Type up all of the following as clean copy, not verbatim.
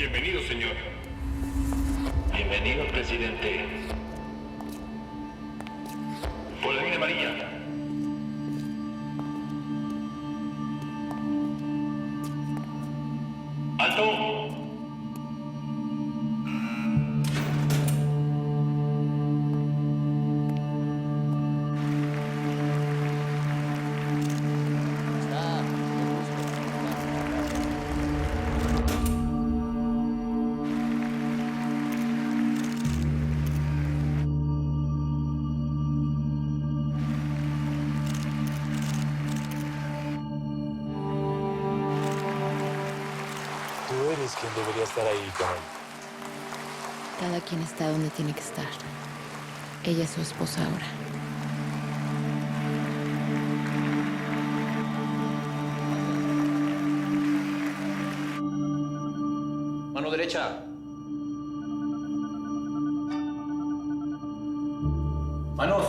Bienvenido, señor. Bienvenido, presidente. Por la línea amarilla. ¡Alto! Tú eres quien debería estar ahí con él. Cada quien está donde tiene que estar. Ella es su esposa ahora. Mano derecha. Manos.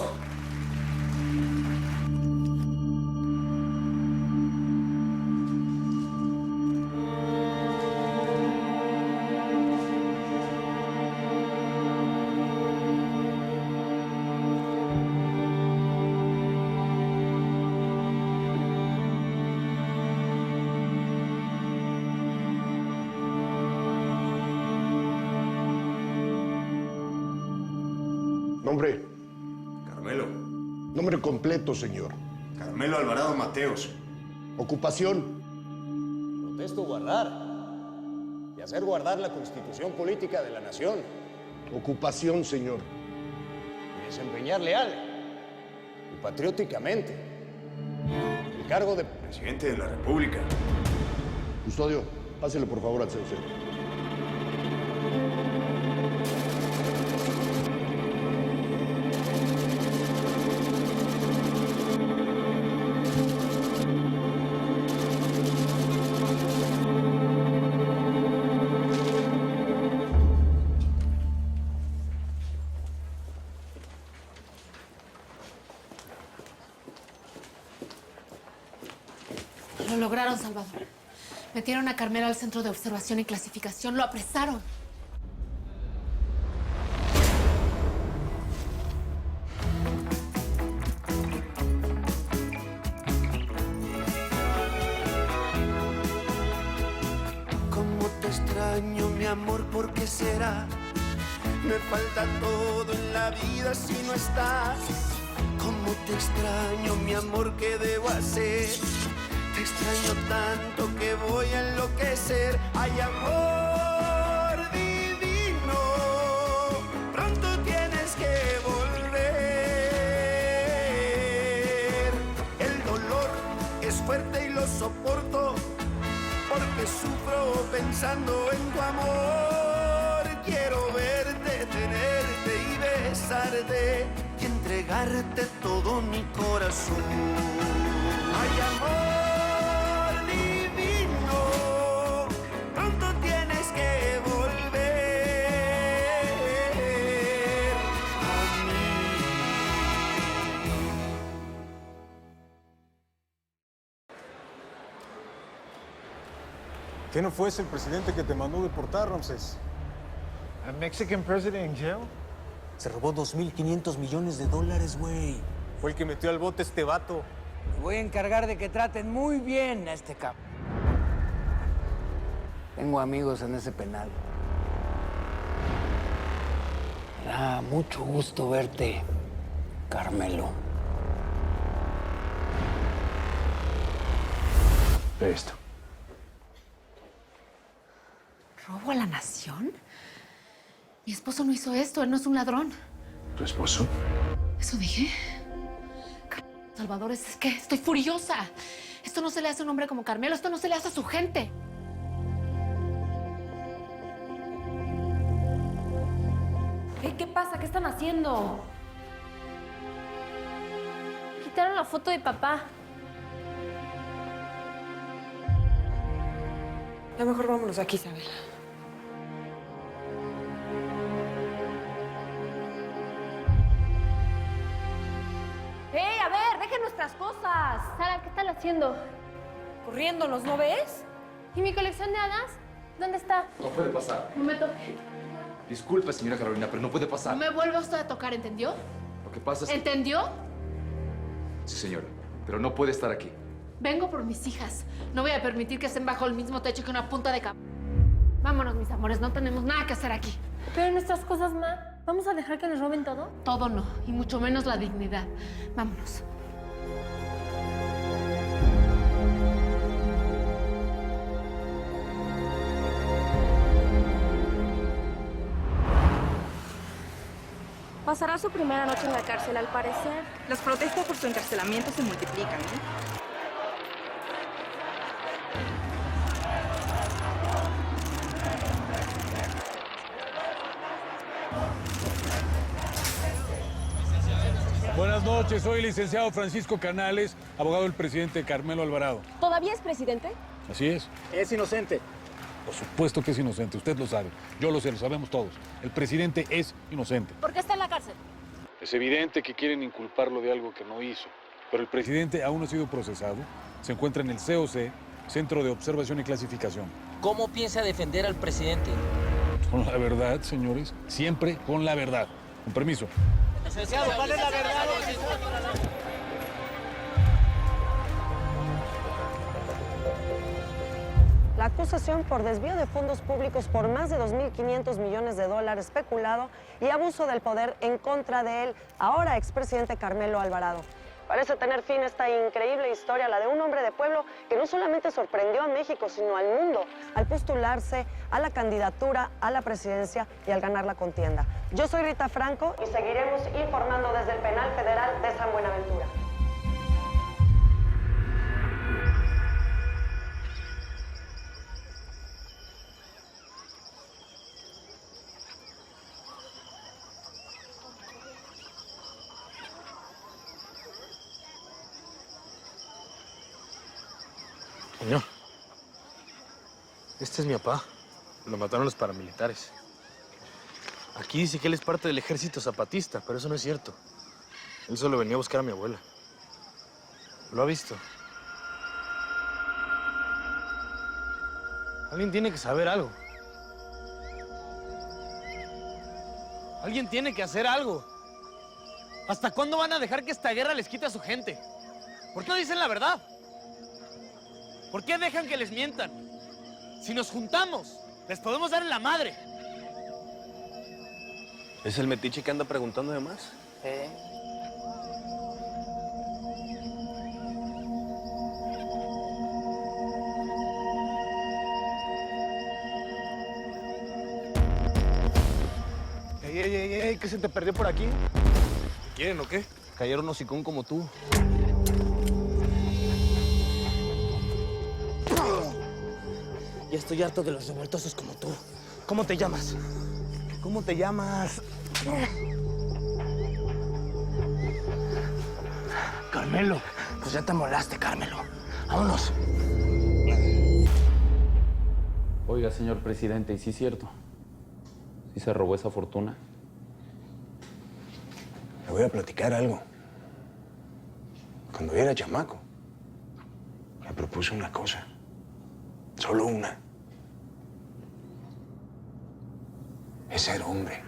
Nombre. Carmelo. Nombre completo, señor. Carmelo Alvarado Mateos. Ocupación. Protesto guardar y hacer guardar la Constitución política de la nación Ocupación, señor. y desempeñar leal y patrióticamente el cargo de Presidente de la República. Custodio, pásele por favor al COC. Lo lograron, Salvador. Metieron a Carmelo al centro de observación y clasificación. Lo apresaron. Cómo te extraño, mi amor, ¿por qué será? Me falta todo en la vida si no estás. Cómo te extraño, mi amor, ¿qué debo hacer? Te extraño tanto que voy a enloquecer. Ay, amor divino, pronto tienes que volver. El dolor es fuerte y lo soporto, porque sufro pensando en tu amor. Quiero verte, tenerte y besarte y entregarte todo mi corazón. Ay, amor divino, pronto tienes que volver a mí. ¿Qué no fue ese el presidente que te mandó deportar, Ramsés? A Mexican president in jail? Se robó $2.500 millones, güey. Fue el que metió al bote este vato. Me voy a encargar de que traten muy bien a este capo. Tengo amigos en ese penal. Me da mucho gusto verte, Carmelo. Ve esto. ¿Robo a la nación? Mi esposo no hizo esto. Él no es un ladrón. ¿Tu esposo? ¿Eso dije? Salvador, es que estoy furiosa. Esto no se le hace a un hombre como Carmelo. Esto no se le hace a su gente. ¿Qué pasa? ¿Qué están haciendo? Quitaron la foto de papá. Ya mejor vámonos aquí, Isabel. ¡Hey, a ver! ¡Dejen nuestras cosas! Sara, ¿qué están haciendo? Corriéndonos, ¿no ves? ¿Y mi colección de hadas? ¿Dónde está? No puede pasar. No me toque. Disculpe, señora Carolina, pero no puede No pasar. me vuelva usted a tocar, ¿entendió? Lo que pasa es que... ¿Entendió? Sí, señora, pero no puede estar aquí. Vengo por mis hijas. No voy a permitir que estén bajo el mismo techo que una punta de cama. Vámonos, mis amores, no tenemos nada que hacer aquí. Pero nuestras cosas, ma. ¿Vamos a dejar que nos roben todo? Todo no, y mucho menos la dignidad. Vámonos. Pasará su primera noche en la cárcel, al parecer. Las protestas por su encarcelamiento se multiplican, Buenas noches, soy el licenciado Francisco Canales, abogado del presidente Carmelo Alvarado. ¿Todavía es presidente? Así es. Es inocente. Por supuesto que es inocente, usted lo sabe. Yo lo sé, lo sabemos todos. El presidente es inocente. ¿Por qué está en la cárcel? Es evidente que quieren inculparlo de algo que no hizo. Pero el presidente aún no ha sido procesado. Se encuentra en el COC, Centro de Observación y Clasificación. ¿Cómo piensa defender al presidente? Con la verdad, señores. Siempre con la verdad. Con permiso. Licenciado, ¿cuál es la verdad? La acusación por desvío de fondos públicos por más de 2.500 millones de dólares peculado y abuso del poder en contra de él, ahora expresidente Carmelo Alvarado. Parece tener fin esta increíble historia, la de un hombre de pueblo que no solamente sorprendió a México, sino al mundo, al postularse a la candidatura a la presidencia y al ganar la contienda. Yo soy Rita Franco y seguiremos informando desde el Penal Federal de San Buenaventura. Señor, este es mi papá. Lo mataron los paramilitares. Aquí dice que él es parte del ejército zapatista, pero eso no es cierto. Él solo venía a buscar a mi abuela. ¿Lo ha visto? Alguien tiene que saber algo. Alguien tiene que hacer algo. ¿Hasta cuándo van a dejar que esta guerra les quite a su gente? ¿Por qué no dicen la verdad? ¿Por qué dejan que les mientan? Si nos juntamos, les podemos dar en la madre. ¿Es el metiche que anda preguntando de más? ¡Ey! ¿Qué se te perdió por aquí? ¿Qué quieren o qué? Cayeron hocicón como tú. Ya estoy harto de los revoltosos como tú. ¿Cómo te llamas? ¿Cómo te llamas? Carmelo. Pues ya te molaste, Carmelo. Vámonos. Oiga, señor presidente, ¿y sí es cierto? ¿Sí se robó esa fortuna? Le voy a platicar algo. Cuando yo era chamaco, me propuso una cosa. Solo una. Es ser hombre.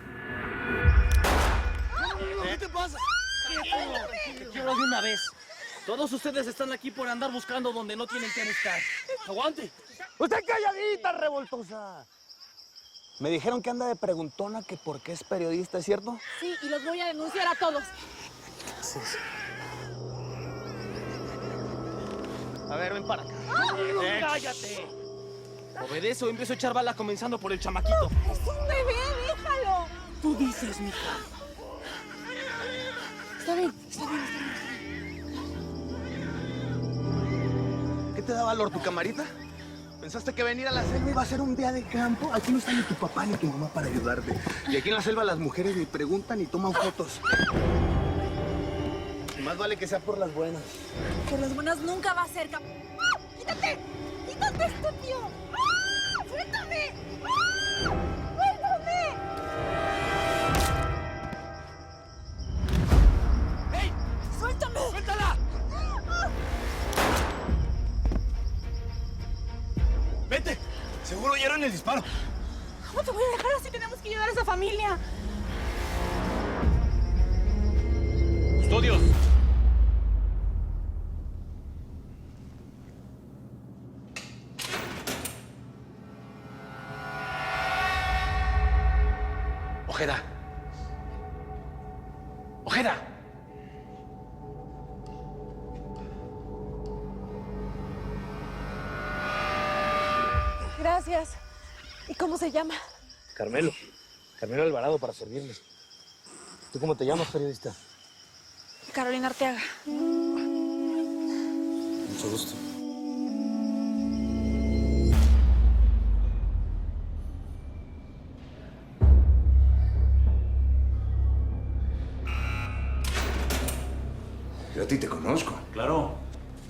¿Qué te pasa? Te quiero de una vez. Todos ustedes están aquí por andar buscando donde no tienen que buscar. ¡Aguante! ¡Usted calladita, revoltosa! Me dijeron que anda de preguntona que por qué es periodista, ¿es cierto? Sí, y los voy a denunciar a todos. Sí. A ver, ven para acá. ¡Cállate! Obedece o empiezo a echar bala comenzando por el chamaquito. ¡Es un bebé, déjalo! Tú dices, mija. Está bien, está bien. ¿Qué te da valor, tu camarita? ¿Pensaste que venir a la selva iba a ser un día de campo? Aquí no está ni tu papá ni tu mamá para ayudarte. Y aquí en la selva las mujeres ni preguntan ni toman fotos. Y más vale que sea por las buenas. Por las buenas nunca va a ser. ¡Quítate! ¡Quítate, estúpido! ¡Ah! ¡Suéltame! ¡Ah! ¡Suéltame! ¡Ey! ¡Suéltame! ¡Suéltala! ¡Vete! Seguro oyeron en el disparo. ¿Cómo te voy a dejar así? Tenemos que ayudar a esa familia. ¡Custodios! Ojeda. Ojeda. Gracias. ¿Y cómo se llama? Carmelo. Carmelo Alvarado para servirle. ¿Tú cómo te llamas, periodista? Carolina Arteaga. Mucho gusto. Yo a ti te conozco. Claro.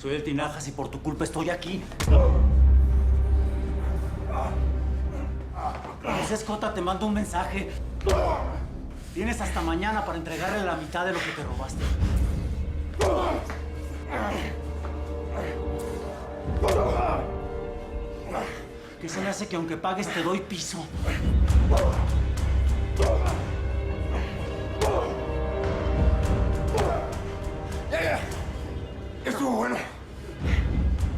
Soy el Tinajas y por tu culpa estoy aquí. Ese escota te manda un mensaje. Tienes hasta mañana para entregarle la mitad de lo que te robaste. ¿Qué se me hace que aunque pagues te doy piso? Ya. Estuvo bueno.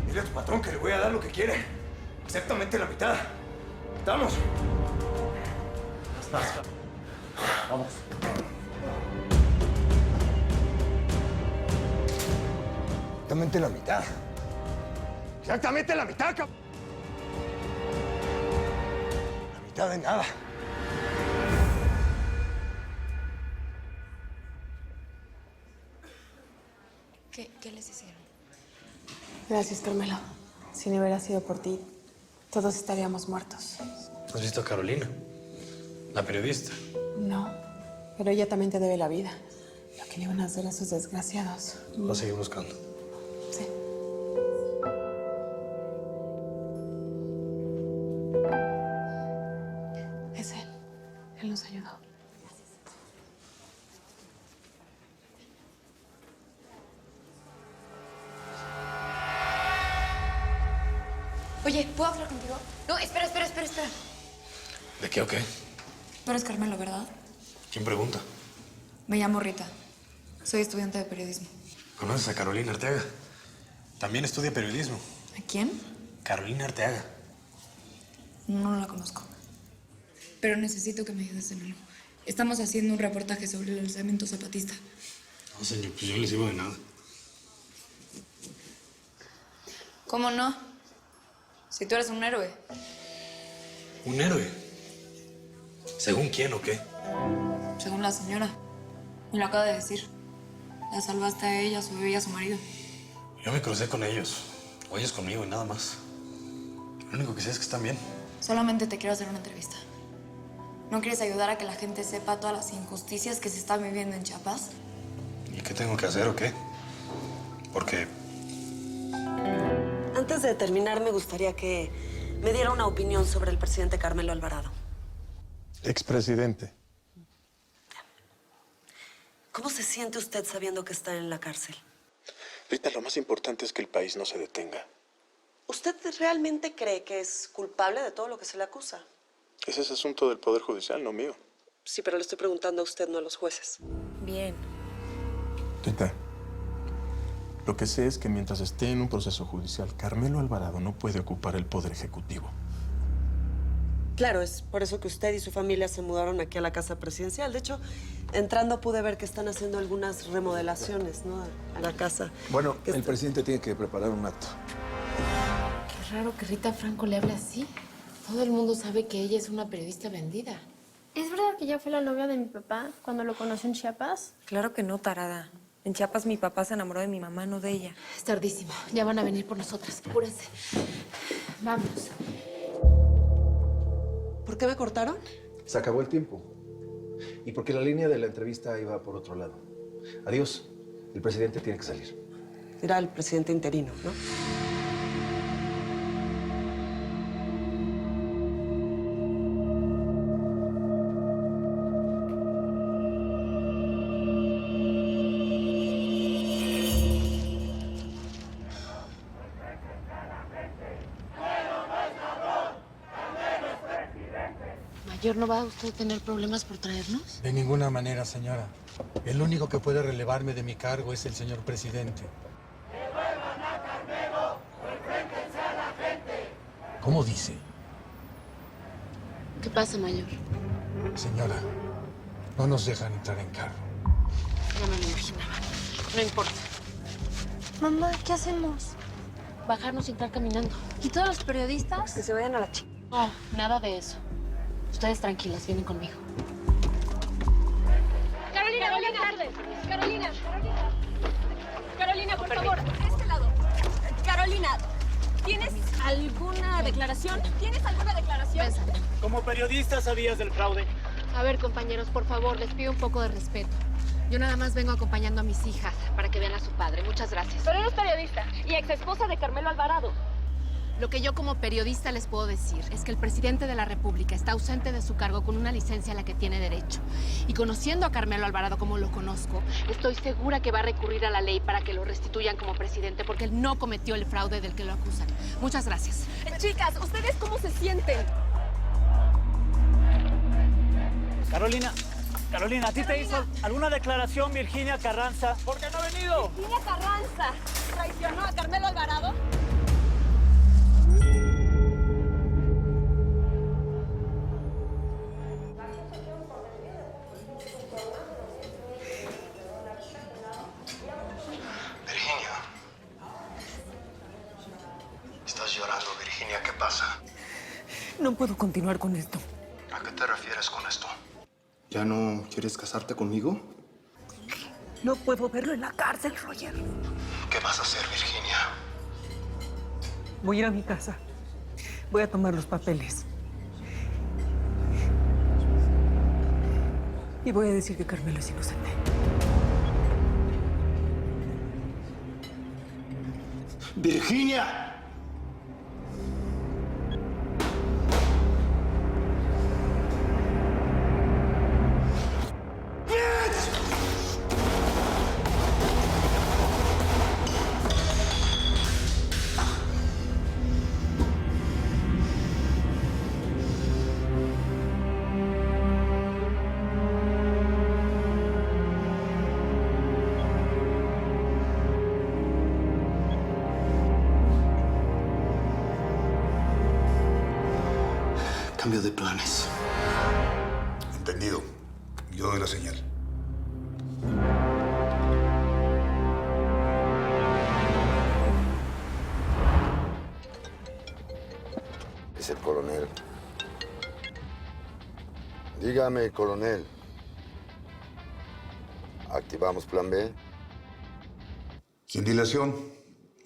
Dile a tu patrón que le voy a dar lo que quiere. Exactamente la mitad. ¿Estamos? Estás. Vamos. Exactamente la mitad. Exactamente la mitad, La mitad de nada. ¿Qué les hicieron? Gracias, Carmelo. Si no hubiera sido por ti, todos estaríamos muertos. ¿Has visto a Carolina? La periodista. No, pero ella también te debe la vida. Lo que le iban a hacer a esos desgraciados. Va a seguir buscando. Sí. Es él. Él nos ayudó. Oye, ¿puedo hablar contigo? No, espera. ¿De qué o qué? Tú eres Carmelo, ¿verdad? ¿Quién pregunta? Me llamo Rita. Soy estudiante de periodismo. ¿Conoces a Carolina Arteaga? También estudia periodismo. ¿A quién? Carolina Arteaga. No la conozco. Pero necesito que me ayudes en algo. Estamos haciendo un reportaje sobre el alzamiento zapatista. No, señor, pues yo no les digo de nada. ¿Cómo no? Si tú eres un héroe. ¿Un héroe? ¿Según quién o qué? Según la señora. Me lo acaba de decir. La salvaste a ella, a su bebé y a su marido. Yo me crucé con ellos. O ellos conmigo y nada más. Lo único que sé es que están bien. Solamente te quiero hacer una entrevista. ¿No quieres ayudar a que la gente sepa todas las injusticias que se están viviendo en Chiapas? ¿Y qué tengo que hacer o qué? Porque Antes de terminar, me gustaría que me diera una opinión sobre el presidente Carmelo Alvarado. Expresidente. ¿Cómo se siente usted sabiendo que está en la cárcel? Rita, lo más importante es que el país no se detenga. ¿Usted realmente cree que es culpable de todo lo que se le acusa? Ese es asunto del Poder Judicial, no mío. Sí, pero le estoy preguntando a usted, no a los jueces. Bien. Rita, lo que sé es que mientras esté en un proceso judicial, Carmelo Alvarado no puede ocupar el Poder Ejecutivo. Claro, es por eso que usted y su familia se mudaron aquí a la casa presidencial. De hecho, entrando pude ver que están haciendo algunas remodelaciones, ¿no? A la casa. Bueno, el presidente tiene que preparar un acto. Qué raro que Rita Franco le hable así. Todo el mundo sabe que ella es una periodista vendida. ¿Es verdad que ella fue la novia de mi papá cuando lo conoció en Chiapas? Claro que no, tarada. En Chiapas mi papá se enamoró de mi mamá, no de ella. Es tardísimo. Ya van a venir por nosotras. Apúrense. Vamos. ¿Por qué me cortaron? Se acabó el tiempo. Y porque la línea de la entrevista iba por otro lado. Adiós. El presidente tiene que salir. Era el presidente interino, ¿no? Mayor, ¿no va usted a tener problemas por traernos? De ninguna manera, señora. El único que puede relevarme de mi cargo es el señor presidente. ¿Cómo dice? ¿Qué pasa, Mayor? Señora, no nos dejan entrar en carro. Ya me lo imaginaba. No importa. Mamá, ¿qué hacemos? Bajarnos y entrar caminando. ¿Y todos los periodistas? Que se vayan a la chica. No, nada de eso. Ustedes tranquilas, vienen conmigo. Carolina, buenas tardes. Carolina, por favor, de este lado. Carolina, ¿tienes alguna declaración? ¿Tienes alguna declaración? Pésate. Como periodista sabías del fraude. A ver, compañeros, por favor, les pido un poco de respeto. Yo nada más vengo acompañando a mis hijas para que vean a su padre. Muchas gracias. Pero eres periodista y ex esposa de Carmelo Alvarado. Lo que yo como periodista les puedo decir es que el presidente de la República está ausente de su cargo con una licencia a la que tiene derecho. Y conociendo a Carmelo Alvarado como lo conozco, estoy segura que va a recurrir a la ley para que lo restituyan como presidente porque él no cometió el fraude del que lo acusan. Muchas gracias. Chicas, ¿ustedes cómo se sienten? Carolina, ¿a ti te hizo alguna declaración Virginia Carranza? ¿Por qué no ha venido? Virginia Carranza traicionó a Carmelo Alvarado. Virginia. Estás llorando, Virginia. ¿Qué pasa? No puedo continuar con esto. ¿A qué te refieres con esto? ¿Ya no quieres casarte conmigo? No puedo verlo en la cárcel, Roger. ¿Qué vas a hacer, Virginia? Voy a ir a mi casa. Voy a tomar los papeles. Y voy a decir que Carmelo es inocente. ¡Virginia! Cambio de planes. Entendido. Yo doy la señal. Es el coronel. Dígame, coronel. ¿Activamos plan B? Sin dilación,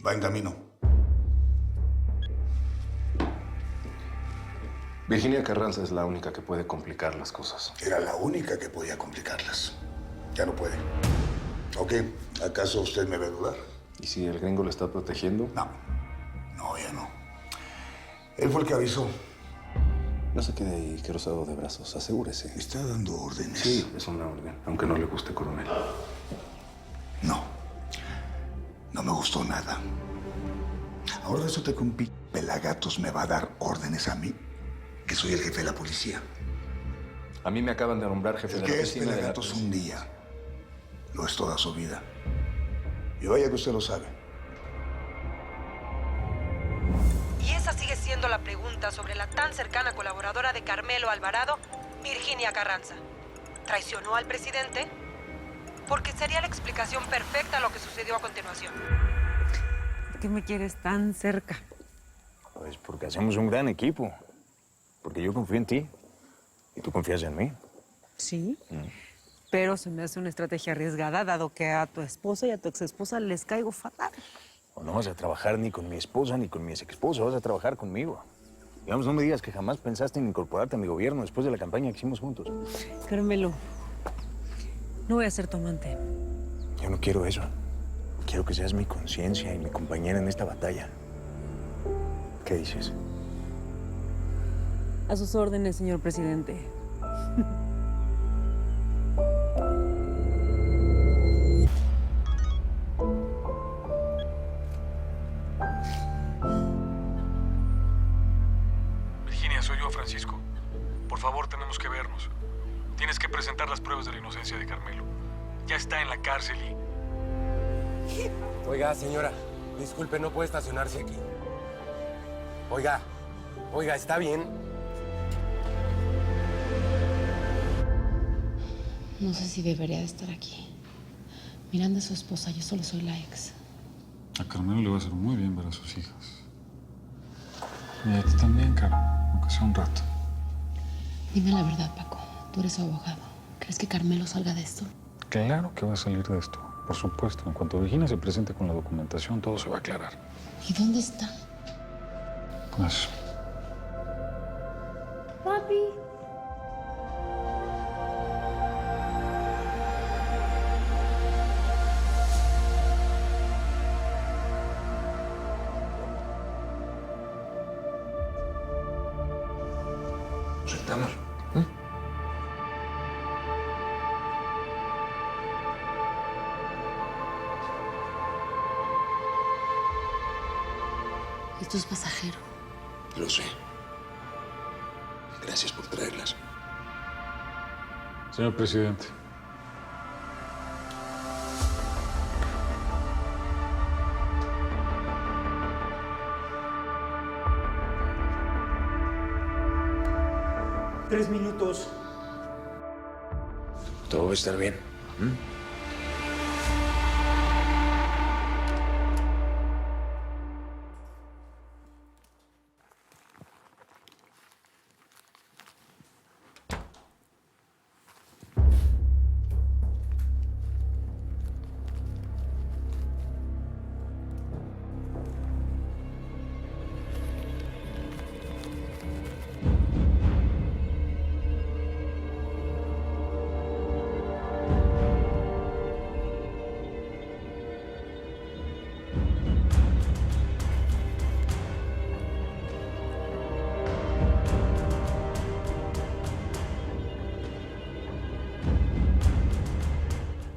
va en camino. Virginia Carranza es la única que puede complicar las cosas. Era la única que podía complicarlas. Ya no puede. ¿O qué? ¿Acaso usted me ve dudar? ¿Y si el gringo lo está protegiendo? No. No, ya no. Él fue el que avisó. No se quede ahí cruzado de brazos. Asegúrese. ¿Está dando órdenes? Sí, es una orden. Aunque no le guste, coronel. No. No me gustó nada. Ahora resulta que un pelagatos me va a dar órdenes a mí, que soy el jefe de la policía. A mí me acaban de nombrar jefe de la El que es oficina de la pelagatos un día, no es toda su vida. Y vaya que usted lo sabe. Y esa sigue siendo la pregunta sobre la tan cercana colaboradora de Carmelo Alvarado, Virginia Carranza. ¿Traicionó al presidente? Porque sería la explicación perfecta a lo que sucedió a continuación. ¿Por qué me quieres tan cerca? Pues porque hacemos un gran equipo. Porque yo confío en ti. Y tú confías en mí. Sí, pero se me hace una estrategia arriesgada, dado que a tu esposa y a tu exesposa les caigo fatal. O no vas a trabajar ni con mi esposa ni con mi exesposa, vas a trabajar conmigo. Digamos, no me digas que jamás pensaste en incorporarte a mi gobierno después de la campaña que hicimos juntos. Carmelo, no voy a ser tu amante. Yo no quiero eso. Quiero que seas mi conciencia y mi compañera en esta batalla. ¿Qué dices? A sus órdenes, señor presidente. Virginia, soy yo, Francisco. Por favor, tenemos inocencia de Carmelo. Ya está en la cárcel y... Oiga, señora, disculpe, no puede estacionarse aquí. Oiga, ¿está bien? No sé si debería de estar aquí. Miranda es su esposa, yo solo soy la ex. A Carmelo le va a hacer muy bien ver a sus hijas. Y a ti también, Caro, aunque sea un rato. Dime la verdad, Paco. Tú eres su abogado. ¿Crees que Carmelo salga de esto? Claro que va a salir de esto, por supuesto. En cuanto Virginia se presente con la documentación, todo se va a aclarar. ¿Y dónde está? Pues... Papi. Nos sentamos. Esto es pasajero. Lo sé. Gracias por traerlas. Señor presidente. Tres minutos. Todo va a estar bien.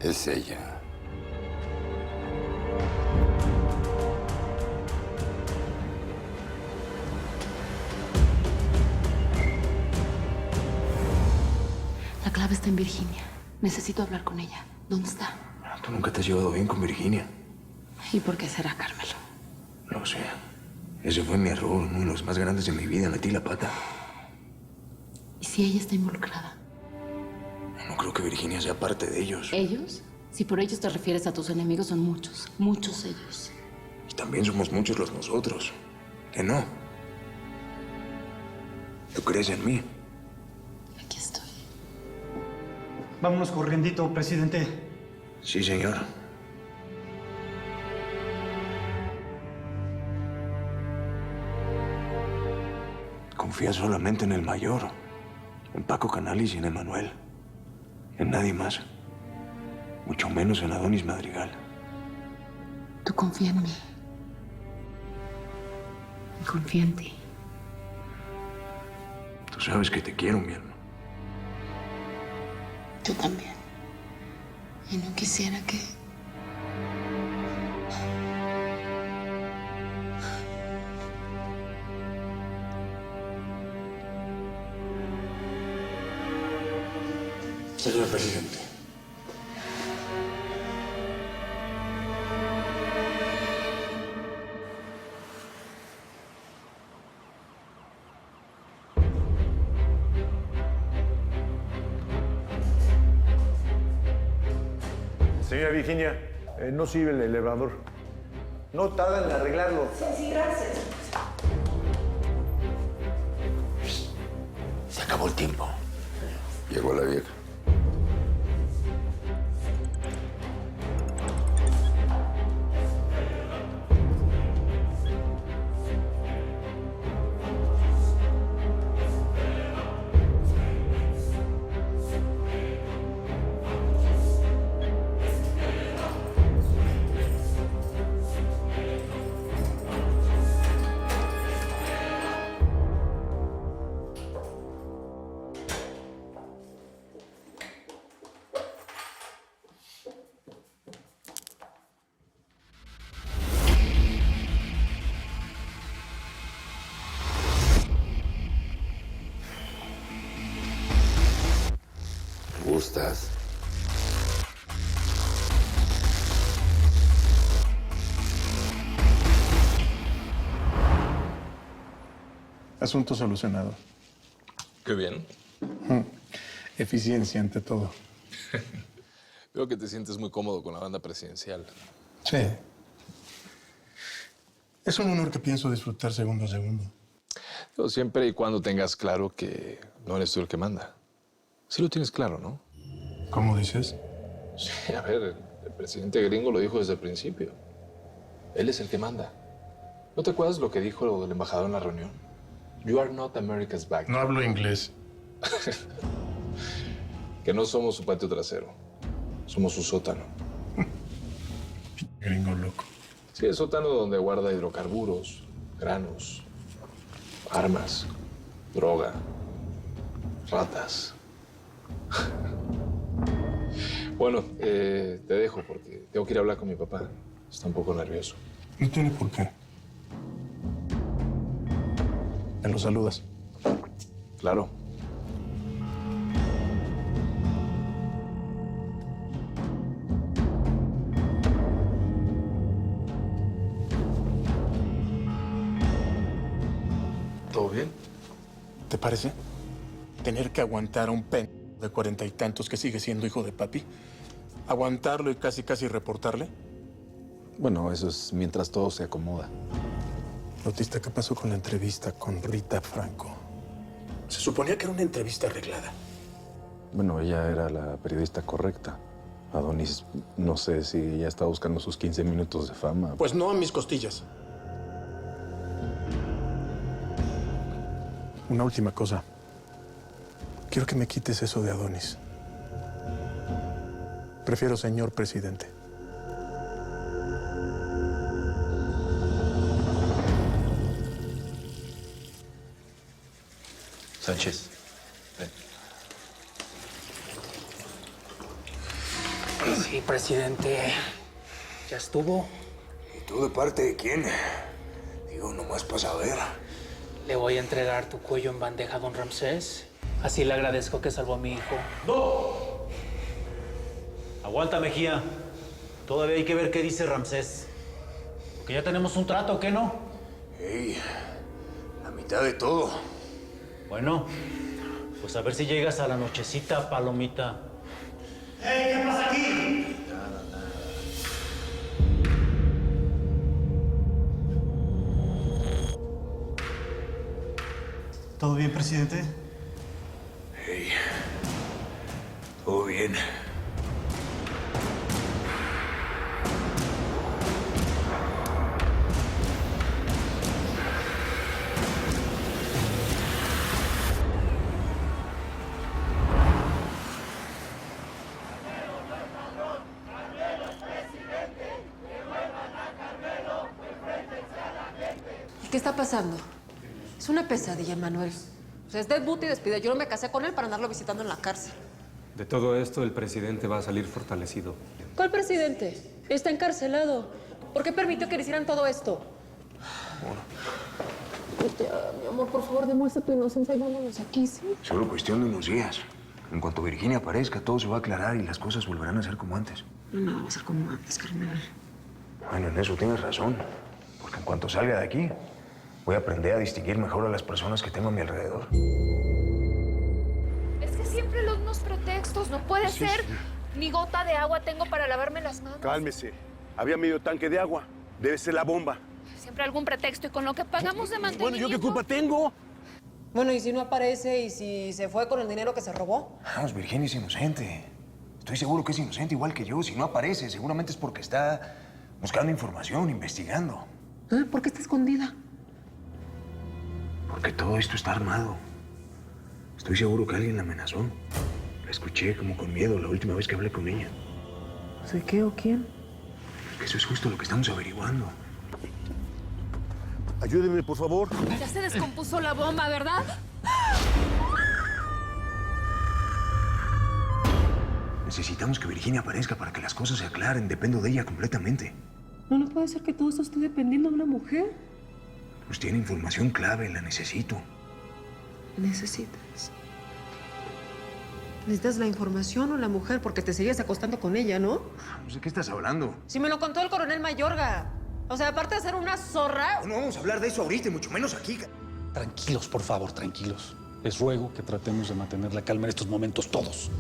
Es ella. La clave está en Virginia. Necesito hablar con ella. ¿Dónde está? Tú nunca te has llevado bien con Virginia. ¿Y por qué será, Carmelo? No sé. Ese fue mi error, uno de los más grandes de mi vida. Metí la pata. ¿Y si ella está involucrada? No creo que Virginia sea parte de ellos. ¿Ellos? Si por ellos te refieres a tus enemigos, son muchos. Muchos ellos. Y también somos muchos los nosotros. ¿Que no? ¿Tú crees en mí? Aquí estoy. Vámonos corriendito, presidente. Sí, señor. Confía solamente en el mayor, en Paco Canales y en Emanuel. En nadie más. Mucho menos en Adonis Madrigal. Tú confía en mí. Y confía en ti. Tú sabes que te quiero, mi alma. Yo también. Y no quisiera que... Señor presidente. Señora Virginia, no sirve el elevador. No tardan en arreglarlo. Sí, gracias. Se acabó el tiempo. Llegó la vieja. ¿Gustas? Asunto solucionado. Qué bien. Eficiencia ante todo. Veo que te sientes muy cómodo con la banda presidencial. Sí. Es un honor que pienso disfrutar segundo a segundo. Digo, siempre y cuando tengas claro que no eres tú el que manda. Sí lo tienes claro, ¿no? ¿Cómo dices? Sí, a ver, el presidente gringo lo dijo desde el principio. Él es el que manda. ¿No te acuerdas lo que dijo el embajador en la reunión? You are not America's back. No hablo inglés. Que no somos su patio trasero. Somos su sótano. Gringo loco. Sí, el sótano donde guarda hidrocarburos, granos, armas, droga, ratas. Bueno, te dejo porque tengo que ir a hablar con mi papá. Está un poco nervioso. No tiene por qué. ¿Me lo saludas? Claro. ¿Todo bien? ¿Te parece? Tener que aguantar a un pen de 40 y tantos que sigue siendo hijo de papi. Aguantarlo y casi reportarle. Bueno, eso es mientras todo se acomoda. ¿Notiste qué pasó con la entrevista con Rita Franco? Se suponía que era una entrevista arreglada. Bueno, ella era la periodista correcta. Adonis, no sé si ella está buscando sus 15 minutos de fama. Pues no a mis costillas. Una última cosa. Quiero que me quites eso de Adonis. Prefiero señor presidente. Sánchez, ven. Sí, presidente. ¿Ya estuvo? ¿Y tú de parte de quién? Digo, nomás para saber. Le voy a entregar tu cuello en bandeja a don Ramsés. Así le agradezco que salvó a mi hijo. ¡No! Aguanta, Mejía. Todavía hay que ver qué dice Ramsés. Porque ya tenemos un trato, ¿qué no? Ey, la mitad de todo. Bueno, pues a ver si llegas a la nochecita, palomita. ¡Ey! ¿Qué pasa aquí? ¿Todo bien, presidente? Hey, todo bien. ¿Qué está pasando? Es una pesadilla, Manuel. O sea, es debut y despide. Yo no me casé con él para andarlo visitando en la cárcel. De todo esto, el presidente va a salir fortalecido. ¿Cuál presidente? Está encarcelado. ¿Por qué permitió que le hicieran todo esto? Ya, mi amor, por favor, demuestra tu inocencia y vámonos aquí, ¿sí? Solo cuestión de unos días. En cuanto Virginia aparezca, todo se va a aclarar y las cosas volverán a ser como antes. No, va a ser como antes, Carmela. Bueno, en eso tienes razón. Porque en cuanto salga de aquí, voy a aprender a distinguir mejor a las personas que tengo a mi alrededor. Es que siempre los mismos pretextos. No puede ser. Ni gota de agua tengo para lavarme las manos. Cálmese. Había medio tanque de agua. Debe ser la bomba. Siempre algún pretexto y con lo que pagamos de mantenimiento. Bueno, ¿yo qué culpa tengo? Bueno, ¿y si no aparece y si se fue con el dinero que se robó? Vamos, Virginia es inocente. Estoy seguro que es inocente igual que yo. Si no aparece, seguramente es porque está buscando información, investigando. ¿Por qué está escondida? Porque todo esto está armado. Estoy seguro que alguien la amenazó. La escuché como con miedo la última vez que hablé con ella. ¿Sé qué o quién? Que eso es justo lo que estamos averiguando. Ayúdenme, por favor. Ya se descompuso la bomba, ¿verdad? Necesitamos que Virginia aparezca para que las cosas se aclaren. Dependo de ella completamente. No puede ser que todo esto esté dependiendo de una mujer. Pues tiene información clave, la necesito. Necesitas la información o la mujer porque te sigues acostando con ella, ¿no? No sé de qué estás hablando. Si me lo contó el coronel Mayorga. O sea, aparte de ser una zorra... No vamos a hablar de eso ahorita, y mucho menos aquí. Tranquilos, por favor, tranquilos. Les ruego que tratemos de mantener la calma en estos momentos todos.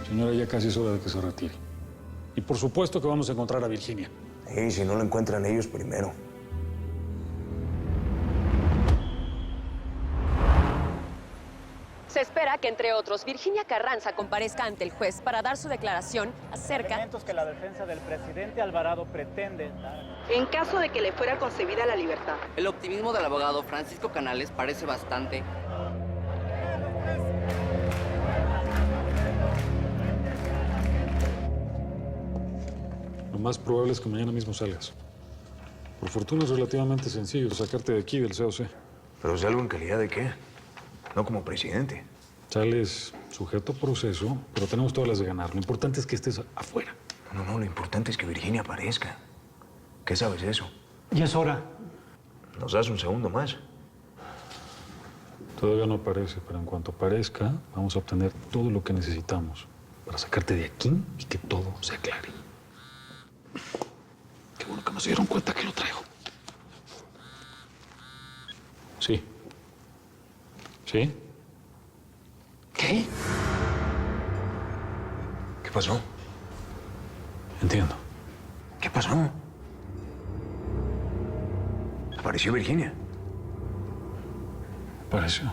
Señora, ya casi es hora de que se retire. Y por supuesto que vamos a encontrar a Virginia. Y si no lo encuentran ellos primero. Se espera que, entre otros, Virginia Carranza comparezca ante el juez para dar su declaración acerca... Elementos que la defensa del presidente Alvarado pretende dar. En caso de que le fuera concebida la libertad. El optimismo del abogado Francisco Canales parece bastante. Lo más probable es que mañana mismo salgas. Por fortuna es relativamente sencillo sacarte de aquí, del COC. ¿Pero salgo en calidad de qué? No como presidente. Sales sujeto a proceso, pero tenemos todas las de ganar. Lo importante es que estés afuera. No, lo importante es que Virginia aparezca. ¿Qué sabes de eso? Ya es hora. ¿Nos das un segundo más? Todavía no aparece, pero en cuanto aparezca, vamos a obtener todo lo que necesitamos para sacarte de aquí y que todo se aclare. Qué bueno que no se dieron cuenta que lo traigo. Sí. ¿Sí? ¿Qué? ¿Qué pasó? Entiendo. ¿Qué pasó? ¿Apareció Virginia? Apareció.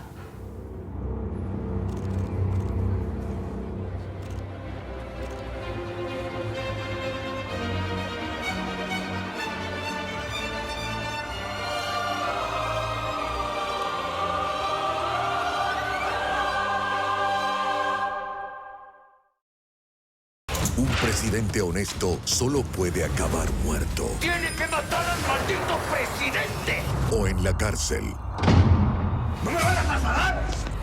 Un presidente honesto solo puede acabar muerto. ¡Tiene que matar al maldito presidente! O en la cárcel. ¡No me van a trasladar!